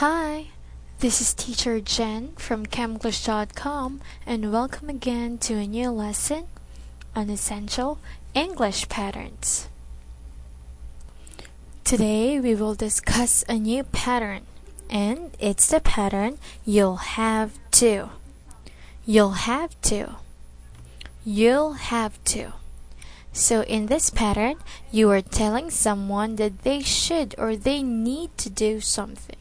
Hi, this is teacher Jen from Camglish.com and welcome again to a new lesson on essential English patterns. Today we will discuss a new pattern, and it's the pattern you'll have to. You'll have to. You'll have to. So in this pattern, you are telling someone that they should or they need to do something.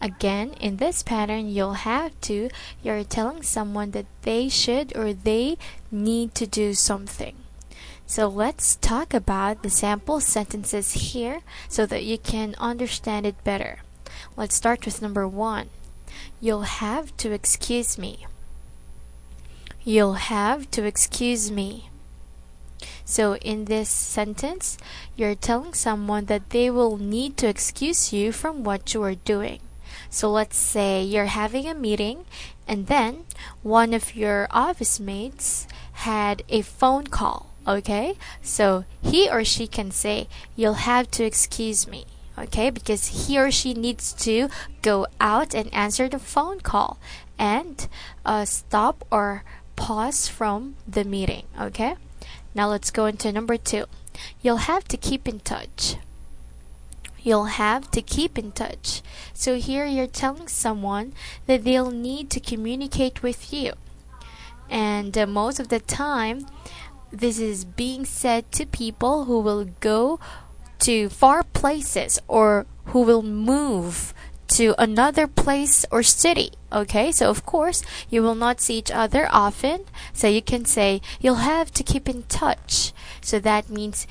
Again, in this pattern, you'll have to, you're telling someone that they should or they need to do something. So let's talk about the sample sentences here so that you can understand it better. Let's start with number 1. You'll have to excuse me. You'll have to excuse me. So in this sentence, you're telling someone that they will need to excuse you from what you are doing. So let's say you're having a meeting and then one of your office mates had a phone call, okay? So he or she can say, you'll have to excuse me, okay? Because he or she needs to go out and answer the phone call and stop or pause from the meeting, okay? Now let's go into number 2. You'll have to keep in touch. You'll have to keep in touch. So here you're telling someone that they'll need to communicate with you. And most of the time, this is being said to people who will go to far places or who will move to another place or city. Okay, so of course, you will not see each other often. So you can say, you'll have to keep in touch. So that means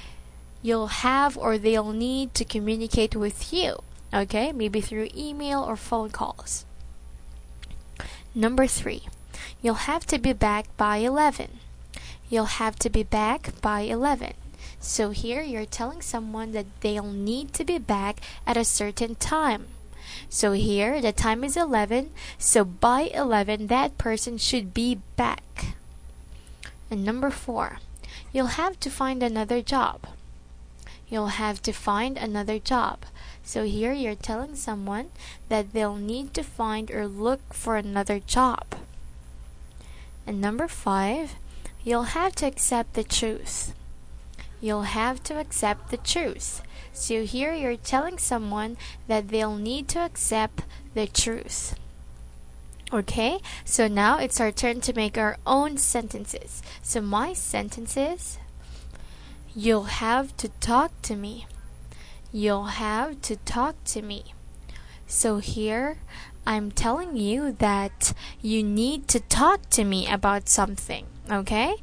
you'll have or they'll need to communicate with you, okay? Maybe through email or phone calls. Number 3, you'll have to be back by 11. You'll have to be back by 11. So here you're telling someone that they'll need to be back at a certain time. So here the time is 11, so by 11 that person should be back. And number 4, you'll have to find another job. You'll have to find another job. So here you're telling someone that they'll need to find or look for another job. And number 5, you'll have to accept the truth. You'll have to accept the truth. So here you're telling someone that they'll need to accept the truth. Okay, so now it's our turn to make our own sentences. So my sentences: you'll have to talk to me. You'll have to talk to me. So here, I'm telling you that you need to talk to me about something, okay?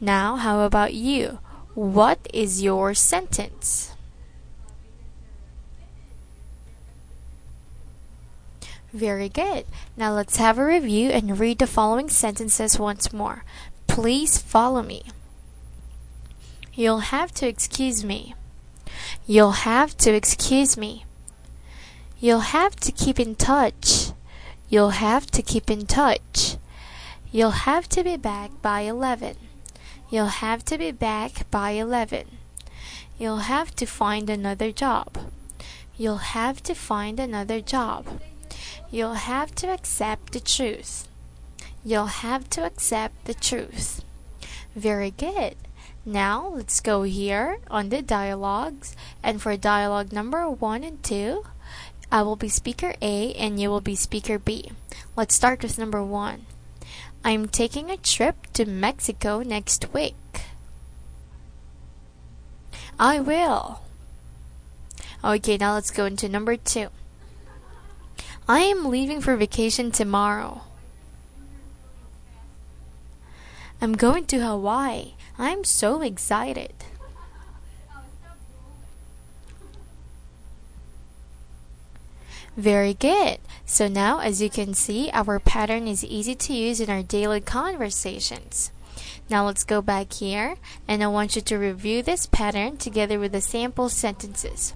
Now, how about you? What is your sentence? Very good. Now let's have a review and read the following sentences once more. Please follow me. You'll have to excuse me. You'll have to excuse me. You'll have to keep in touch. You'll have to keep in touch. You'll have to be back by 11. You'll have to be back by 11. You'll have to find another job. You'll have to find another job. You'll have to accept the truth. You'll have to accept the truth. Very good. Now, let's go here on the dialogues. And for dialogue number 1 and 2, I will be speaker A and you will be speaker B. Let's start with number 1. I'm taking a trip to Mexico next week. I will. Okay, now let's go into number 2. I am leaving for vacation tomorrow. I'm going to Hawaii. I'm so excited. Very good. So now, as you can see, our pattern is easy to use in our daily conversations. Now let's go back here, and I want you to review this pattern together with the sample sentences.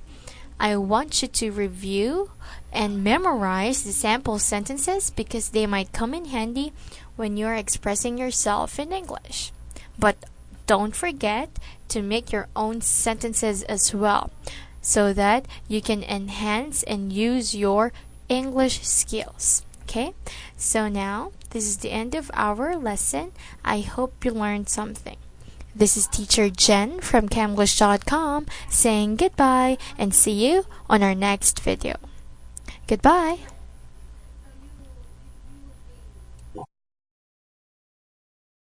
I want you to review and memorize the sample sentences because they might come in handy when you're expressing yourself in English. But don't forget to make your own sentences as well. so that you can enhance and use your English skills. Okay, so now this is the end of our lesson. I hope you learned something. This is Teacher Jen from Camglish.com saying goodbye and see you on our next video. Goodbye.